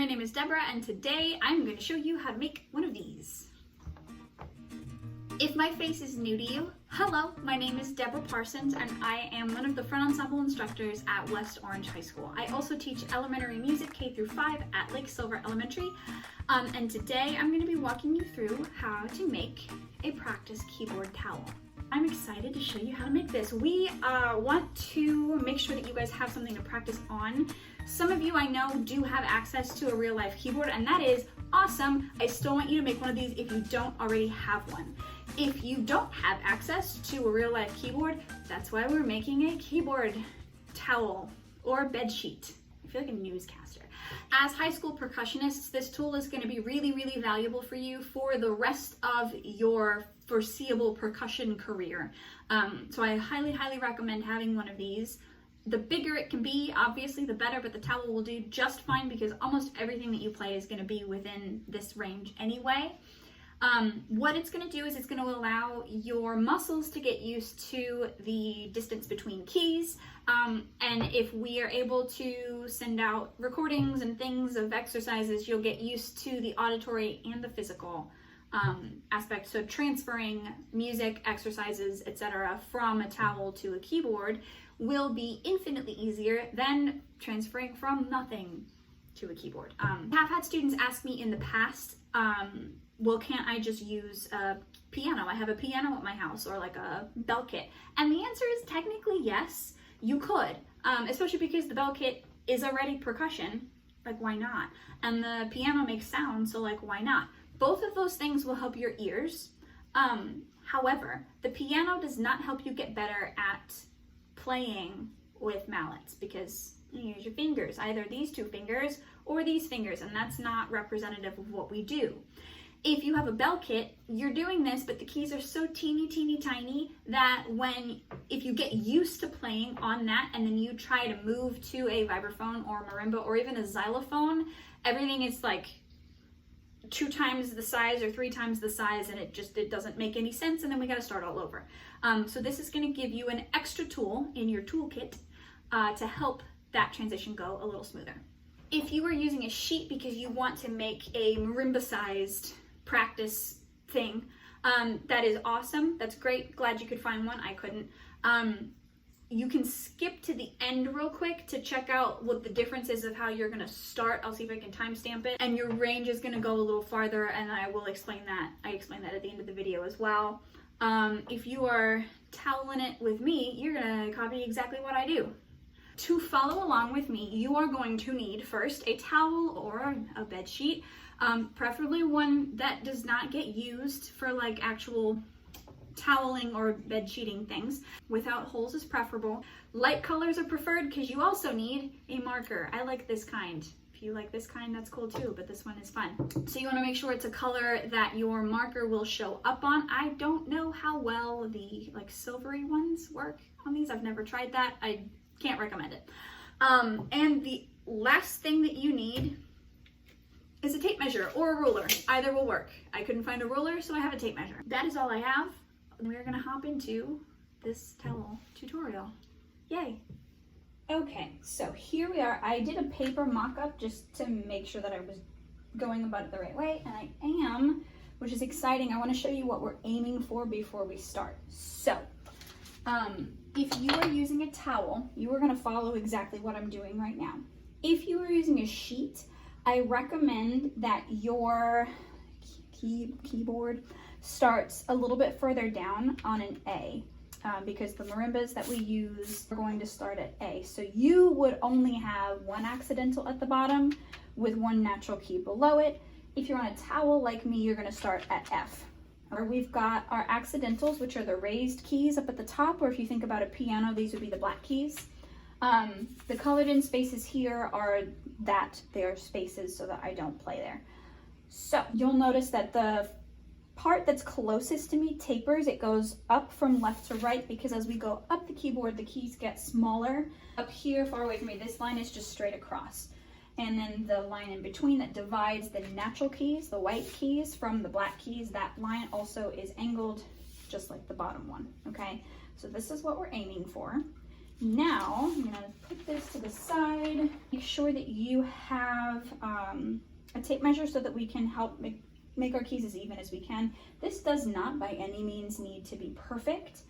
my name is Deborah and today I'm going to show you how to make one of these. If my face is new to you, hello, my name is Deborah Parsons and I am one of the front ensemble instructors at West Orange High School. I also teach elementary music K through 5 at Lake Silver Elementary, and today I'm going to be walking you through how to make a practice keyboard towel. I'm excited to show you how to make this. We want to make sure that you guys have something to practice on. Some of you I know do have access to a real life keyboard, and that is awesome. I still want you to make one of these if you don't already have one. If you don't have access to a real life keyboard, that's why we're making a keyboard towel or bed sheet. I feel like a newscaster. As high school percussionists, this tool is going to be really, really valuable for you for the rest of your foreseeable percussion career. So I highly, highly recommend having one of these. The bigger it can be, obviously, the better, but the towel will do just fine because almost everything that you play is going to be within this range anyway. What it's going to do is it's going to allow your muscles to get used to the distance between keys. And if we are able to send out recordings and things of exercises, you'll get used to the auditory and the physical aspect. So transferring music, exercises, etc. from a towel to a keyboard will be infinitely easier than transferring from nothing to a keyboard. I have had students ask me in the past, well, can't I just use a piano? I have a piano at my house, or like a bell kit. And the answer is technically yes, you could, especially because the bell kit is already percussion, like why not? And the piano makes sound, so like why not? Both of those things will help your ears. However, the piano does not help you get better at playing with mallets because you use your fingers, either these two fingers or these fingers, and that's not representative of what we do. If you have a bell kit, you're doing this, but the keys are so teeny, teeny, tiny that if you get used to playing on that and then you try to move to a vibraphone or marimba or even a xylophone, everything is like 2 times the size or 3 times the size, and it doesn't make any sense, and then we got to start all over. So this is going to give you an extra tool in your toolkit to help that transition go a little smoother. If you are using a sheet because you want to make a marimba-sized practice thing, that is awesome. That's great. Glad you could find one. I couldn't. You can skip to the end real quick to check out what the difference is of how you're going to start. I'll see if I can timestamp it. And your range is going to go a little farther, and I will explain that. I explain that at the end of the video as well. If you are toweling it with me, you're going to copy exactly what I do. To follow along with me, you are going to need first a towel or a bed sheet, preferably one that does not get used for like actual toweling or bed sheeting things. Without holes is preferable. Light colors are preferred because you also need a marker. I like this kind. If you like this kind, that's cool too, but this one is fun. So you want to make sure it's a color that your marker will show up on. I don't know how well the like silvery ones work on these. I've never tried that. I can't recommend it. And the last thing that you need is a tape measure or a ruler. Either will work. I couldn't find a ruler, so I have a tape measure. That is all I have. We're gonna hop into this towel tutorial. Yay. Okay, so here we are. I did a paper mock-up just to make sure that I was going about it the right way, and I am, which is exciting. I wanna show you what we're aiming for before we start. So, if you are using a towel, you are going to follow exactly what I'm doing right now. If you are using a sheet, I recommend that your keyboard starts a little bit further down on an A, because the marimbas that we use are going to start at A. So you would only have one accidental at the bottom with one natural key below it. If you're on a towel like me, you're going to start at F. Or we've got our accidentals, which are the raised keys up at the top, or if you think about a piano, these would be the black keys. The colored in spaces here are they are spaces so that I don't play there. So you'll notice that the part that's closest to me tapers. It goes up from left to right because as we go up the keyboard, the keys get smaller. Up here, far away from me, this line is just straight across. And then the line in between that divides the natural keys, the white keys, from the black keys, that line also is angled just like the bottom one, okay? So this is what we're aiming for. Now, I'm gonna put this to the side. Make sure that you have a tape measure so that we can help make our keys as even as we can. This does not by any means need to be perfect.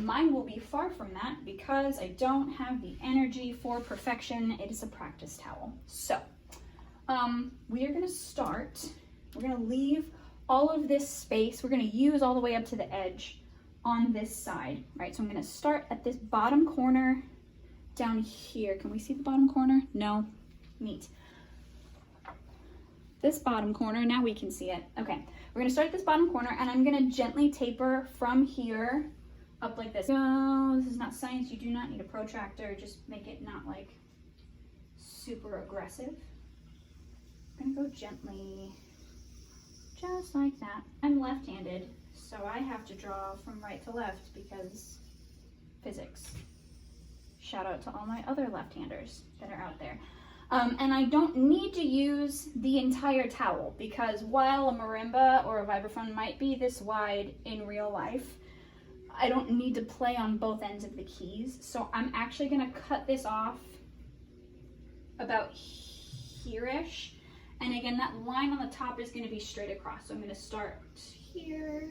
Mine will be far from that because I don't have the energy for perfection. It is a practice towel. So, we are gonna start. We're gonna leave all of this space. We're gonna use all the way up to the edge on this side, right? So I'm gonna start at this bottom corner down here. Can we see the bottom corner? No, neat. This bottom corner, now we can see it. Okay, we're gonna start at this bottom corner and I'm gonna gently taper from here up like this. No, this is not science. You do not need a protractor. Just make it not like super aggressive. I'm gonna go gently, just like that. I'm left-handed, so I have to draw from right to left because physics. Shout out to all my other left-handers that are out there. And I don't need to use the entire towel because while a marimba or a vibraphone might be this wide in real life, I don't need to play on both ends of the keys. So I'm actually gonna cut this off about here-ish. And again, that line on the top is gonna be straight across. So I'm gonna start here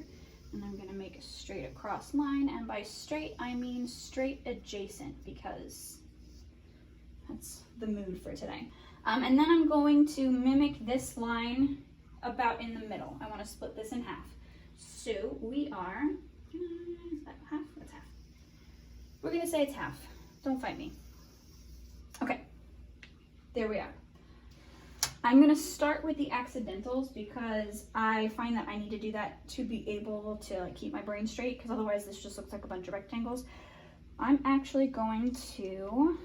and I'm gonna make a straight across line. And by straight, I mean straight adjacent because that's the mood for today. And then I'm going to mimic this line about in the middle. I wanna split this in half. So we are, is that half? That's half. We're gonna say it's half. Don't fight me. Okay, there we are. I'm gonna start with the accidentals because I find that I need to do that to be able to like, keep my brain straight because otherwise this just looks like a bunch of rectangles. I'm actually going to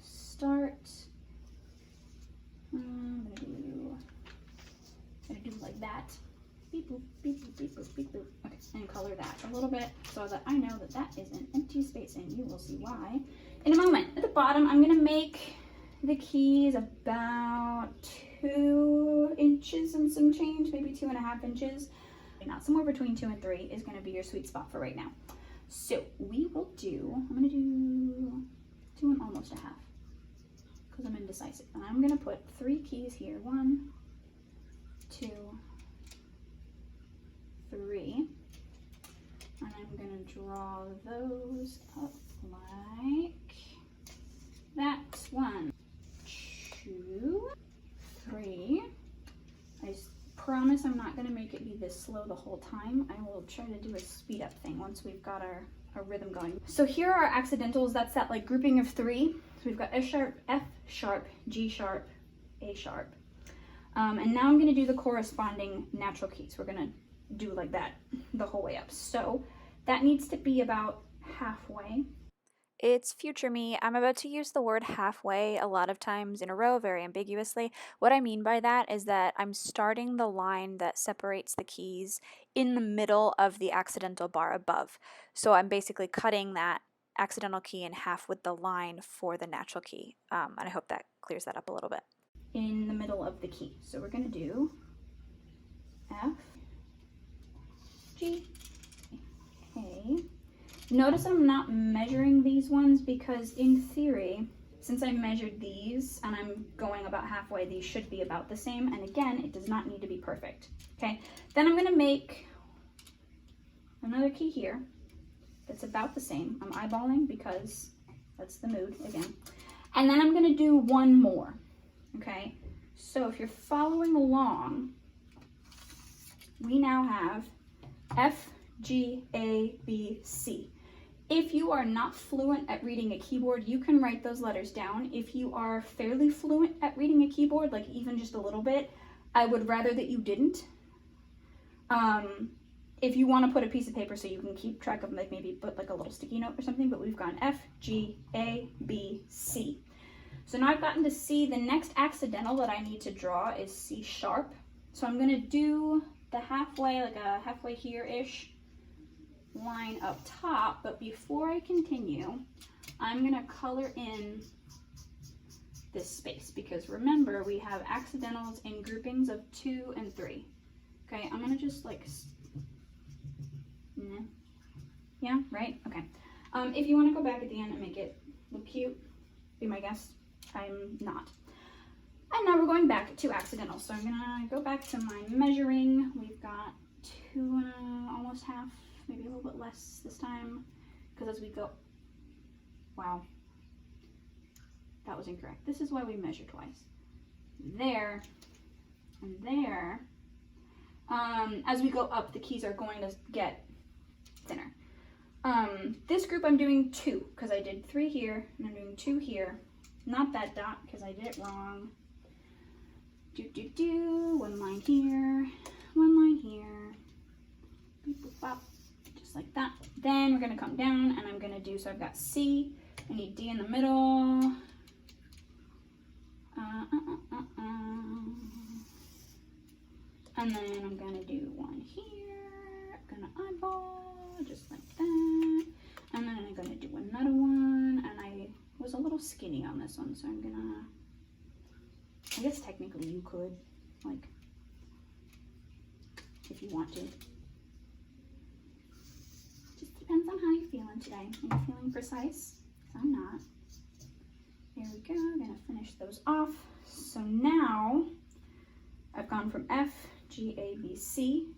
start, I'm gonna do like that. Beep boop, beep boop, beep boop, beep boop. Okay, and color that a little bit so that I know that that is an empty space and you will see why in a moment. At the bottom, I'm gonna make the keys about 2 inches and some change, maybe 2.5 inches. Not somewhere between 2 and 3 is gonna be your sweet spot for right now. So we will do, I'm gonna do 2 and almost a half because I'm indecisive. And I'm gonna put 3 keys here, 1, 2, 3. And I'm gonna draw those up like that. 1, 2, 3. I promise I'm not gonna make it be this slow the whole time. I will try to do a speed up thing once we've got our rhythm going. So here are our accidentals. That's that like grouping of 3. So we've got F sharp, G sharp, A sharp. And now I'm gonna do the corresponding natural keys. We're gonna do like that the whole way up. So that needs to be about halfway. It's future me. I'm about to use the word halfway a lot of times in a row, very ambiguously. What I mean by that is that I'm starting the line that separates the keys in the middle of the accidental bar above. So I'm basically cutting that accidental key in half with the line for the natural key. And I hope that clears that up a little bit. In the middle of the key. So we're gonna do F, G, A. Notice I'm not measuring these ones because in theory, since I measured these and I'm going about halfway, these should be about the same. And again, it does not need to be perfect. Okay, then I'm gonna make another key here that's about the same. I'm eyeballing because that's the mood again. And then I'm gonna do one more, okay? So if you're following along, we now have F, G, A, B, C. If you are not fluent at reading a keyboard, you can write those letters down. If you are fairly fluent at reading a keyboard, like even just a little bit, I would rather that you didn't. If you want to put a piece of paper so you can keep track of, like maybe put like a little sticky note or something, but we've gone F, G, A, B, C. So now I've gotten to C. The next accidental that I need to draw is C sharp. So I'm gonna do the halfway, like a halfway here-ish line up top, but before I continue, I'm gonna color in this space because remember we have accidentals in groupings of 2 and 3. Okay, I'm gonna just like, yeah, right, okay. If you want to go back at the end and make it look cute, be my guest. I'm not. And now we're going back to accidental. So I'm gonna go back to my measuring. We've got 2 and almost half, maybe a little bit less this time, because as we go, wow, that was incorrect. This is why we measure twice. There and there. As we go up, the keys are going to get thinner. This group I'm doing 2, because I did 3 here, and I'm doing 2 here. Not that dot, because I did it wrong. One line here, one line here. Beep, boop, bop, just like that. Then we're gonna come down, and I'm gonna do, so I've got C, I need D in the middle. And then I'm gonna do one here. I'm gonna eyeball, just like that. And then I'm gonna do another one, and I was a little skinny on this one, so I'm gonna, I guess technically you could, like, if you want to. Just depends on how you're feeling today. Are you feeling precise? 'Cause I'm not. There we go, I'm gonna finish those off. So now I've gone from F, G, A, B, C,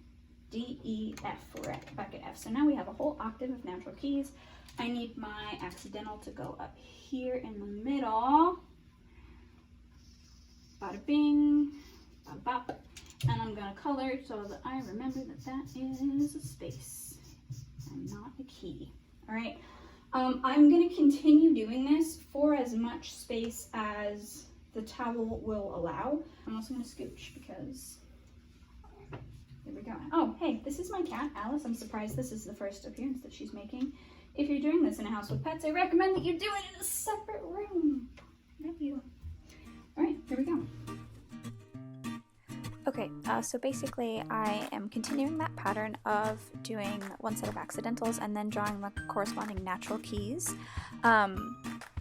D, E, F. We're back at F. So now we have a whole octave of natural keys. I need my accidental to go up here in the middle. Bada bing, bada bop. And I'm gonna color so that I remember that that is a space and not a key. All right. I'm gonna continue doing this for as much space as the towel will allow. I'm also gonna scooch because, there we go. Oh, hey, this is my cat, Alice. I'm surprised this is the first appearance that she's making. If you're doing this in a house with pets, I recommend that you do it in a separate room. Love you. All right, here we go. Okay, so basically I am continuing that pattern of doing one set of accidentals and then drawing the corresponding natural keys.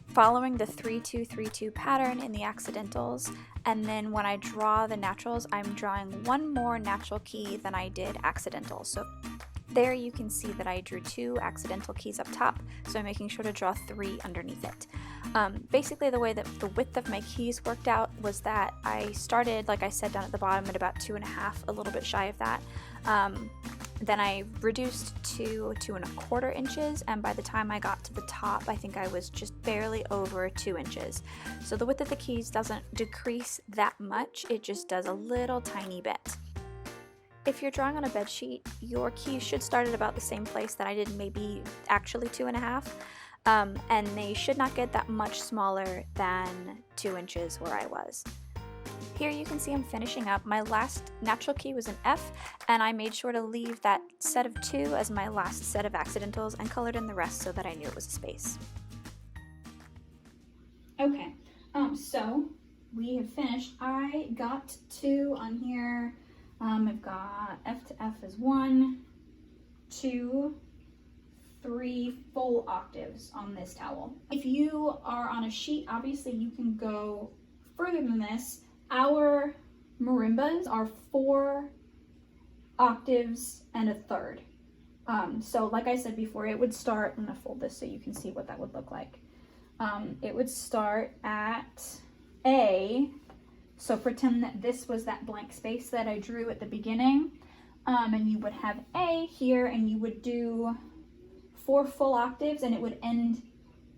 Following the 3-2-3-2 pattern in the accidentals, and then when I draw the naturals, I'm drawing one more natural key than I did accidentals. So there you can see that I drew 2 accidental keys up top, so I'm making sure to draw 3 underneath it. Basically the way that the width of my keys worked out was that I started, like I said, down at the bottom at about 2.5, a little bit shy of that. Then I reduced to 2.25 inches, and by the time I got to the top, I think I was just barely over 2 inches. So the width of the keys doesn't decrease that much, it just does a little tiny bit. If you're drawing on a bed sheet, your keys should start at about the same place that I did, maybe actually 2.5, and they should not get that much smaller than 2 inches where I was. Here you can see I'm finishing up. My last natural key was an F, and I made sure to leave that set of 2 as my last set of accidentals and colored in the rest so that I knew it was a space. Okay, so we have finished. I got 2 on here. I've got F to F is 1, 2, 3 full octaves on this towel. If you are on a sheet, obviously you can go further than this. Our marimbas are 4 octaves and a third. So like I said before, it would start, I'm gonna fold this so you can see what that would look like. It would start at A, so pretend that this was that blank space that I drew at the beginning, and you would have A here, and you would do 4 full octaves, and it would end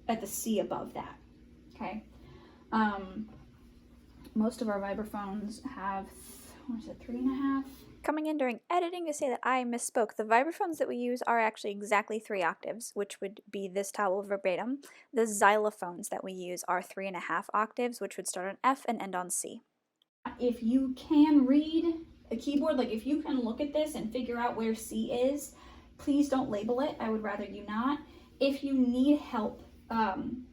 at the C above that, okay? Most of our vibraphones have, what is it, 3.5? Coming in during editing to say that I misspoke. The vibraphones that we use are actually exactly 3 octaves, which would be this towel verbatim. The xylophones that we use are 3.5 octaves, which would start on F and end on C. If you can read a keyboard, like if you can look at this and figure out where C is, please don't label it. I would rather you not. If you need help,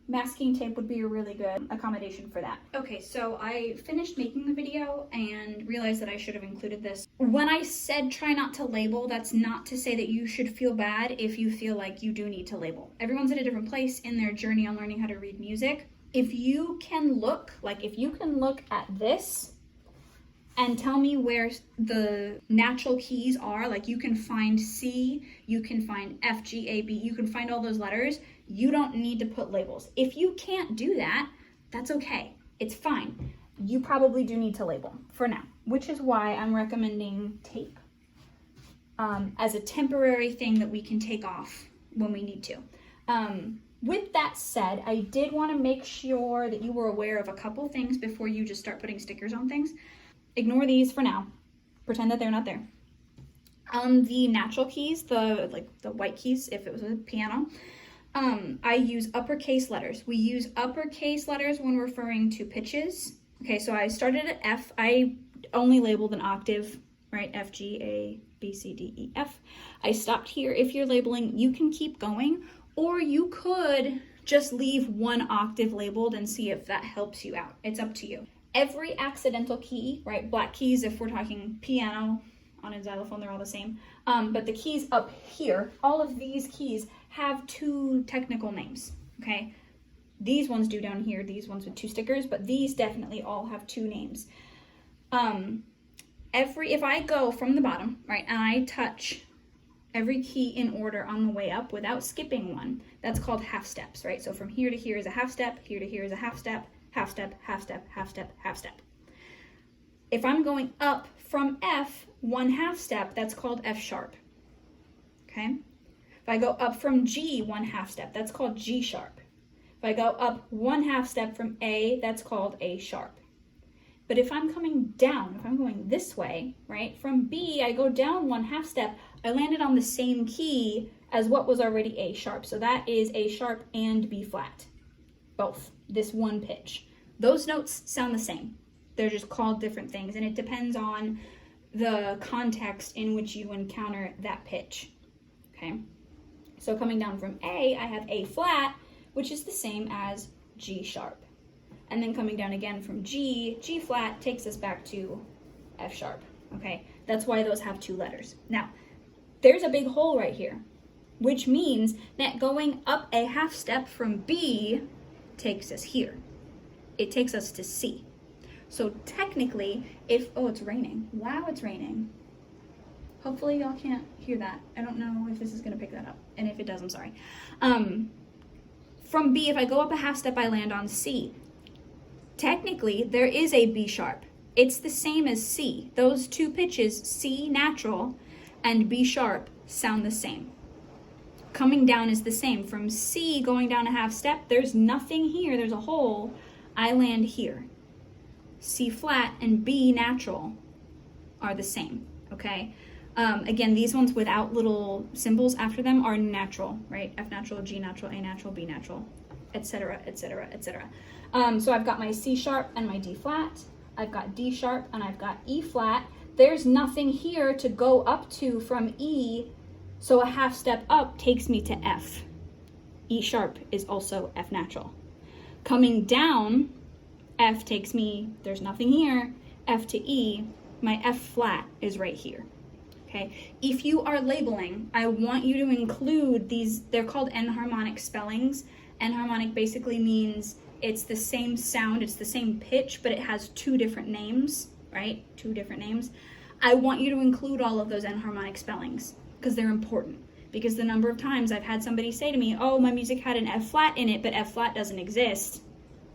masking tape would be a really good accommodation for that. Okay, so I finished making the video and realized that I should have included this. When I said try not to label, that's not to say that you should feel bad if you feel like you do need to label. Everyone's at a different place in their journey on learning how to read music. If you can look, at this and tell me where the natural keys are, like you can find C, you can find F, G, A, B, you can find all those letters, You don't need to put labels. If you can't do that, that's okay. It's fine. You probably do need to label for now, which is why I'm recommending tape as a temporary thing that we can take off when we need to. With that said, I did want to make sure that you were aware of a couple things before you just start putting stickers on things. Ignore these for now. Pretend that they're not there. On the natural keys, the white keys, if it was a piano, I use uppercase letters. We use uppercase letters when referring to pitches. Okay, so I started at F. I only labeled an octave, right? F, G, A, B, C, D, E, F. I stopped here. If you're labeling, you can keep going, or you could just leave one octave labeled and see if that helps you out. It's up to you. Every accidental key, right? Black keys, if we're talking piano, on a xylophone, they're all the same. But the keys up here, all of these keys have two technical names, okay? These ones do down here, these ones with two stickers, but these definitely all have two names. If I go from the bottom, right, and I touch every key in order on the way up without skipping one, that's called half steps, right? So from here to here is a half step, here to here is a half step, half step, half step, half step, half step. If I'm going up from F, one half step, that's called F sharp, okay? If I go up from G, one half step, that's called G sharp. If I go up one half step from A, that's called A sharp. But if I'm coming down, if I'm going this way, right, from B, I go down one half step, I landed on the same key as what was already A sharp. So that is A sharp and B flat, both, this one pitch. Those notes sound the same. They're just called different things, and it depends on the context in which you encounter that pitch, okay? So coming down from A, I have A flat, which is the same as G sharp. And then coming down again from G, G flat takes us back to F sharp, okay? That's why those have two letters. Now, there's a big hole right here, which means that going up a half step from B takes us here. It takes us to C. So technically, it's raining. Wow, it's raining. Hopefully y'all can't hear that. I don't know if this is gonna pick that up. And if it does, I'm sorry. From B, if I go up a half step, I land on C. Technically, there is a B sharp. It's the same as C. Those two pitches, C natural and B sharp, sound the same. Coming down is the same. From C going down a half step, there's nothing here, there's a hole. I land here. C flat and B natural are the same, okay? Again, these ones without little symbols after them are natural, right? F natural, G natural, A natural, B natural, etc., etc., etc. So I've got my C sharp and my D flat. I've got D sharp and I've got E flat. There's nothing here to go up to from E, so a half step up takes me to F. E sharp is also F natural. Coming down, F takes me, there's nothing here, F to E, my F flat is right here, okay? If you are labeling, I want you to include these, they're called enharmonic spellings. Enharmonic basically means it's the same sound, it's the same pitch, but it has two different names, right? Two different names. I want you to include all of those enharmonic spellings because they're important. Because the number of times I've had somebody say to me, oh, my music had an F flat in it, but F flat doesn't exist.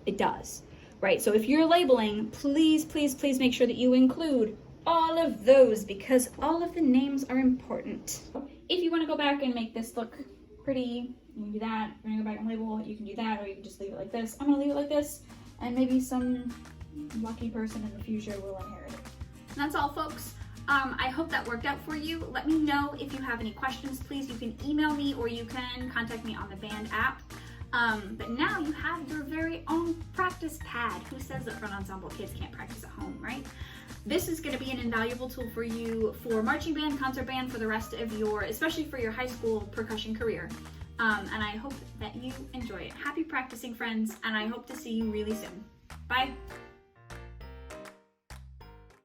It does. Right, so if you're labeling, please, please, please make sure that you include all of those because all of the names are important. If you want to go back and make this look pretty, you can do that. If you want to go back and label, you can do that, or you can just leave it like this. I'm going to leave it like this, and maybe some lucky person in the future will inherit it. That's all, folks. I hope that worked out for you. Let me know if you have any questions, please. You can email me or you can contact me on the band app. But now you have your very own practice pad. Who says that front ensemble kids can't practice at home, right? This is going to be an invaluable tool for you for marching band, concert band, for the rest of your, especially for your high school percussion career. And I hope that you enjoy it. Happy practicing, friends, and I hope to see you really soon. Bye.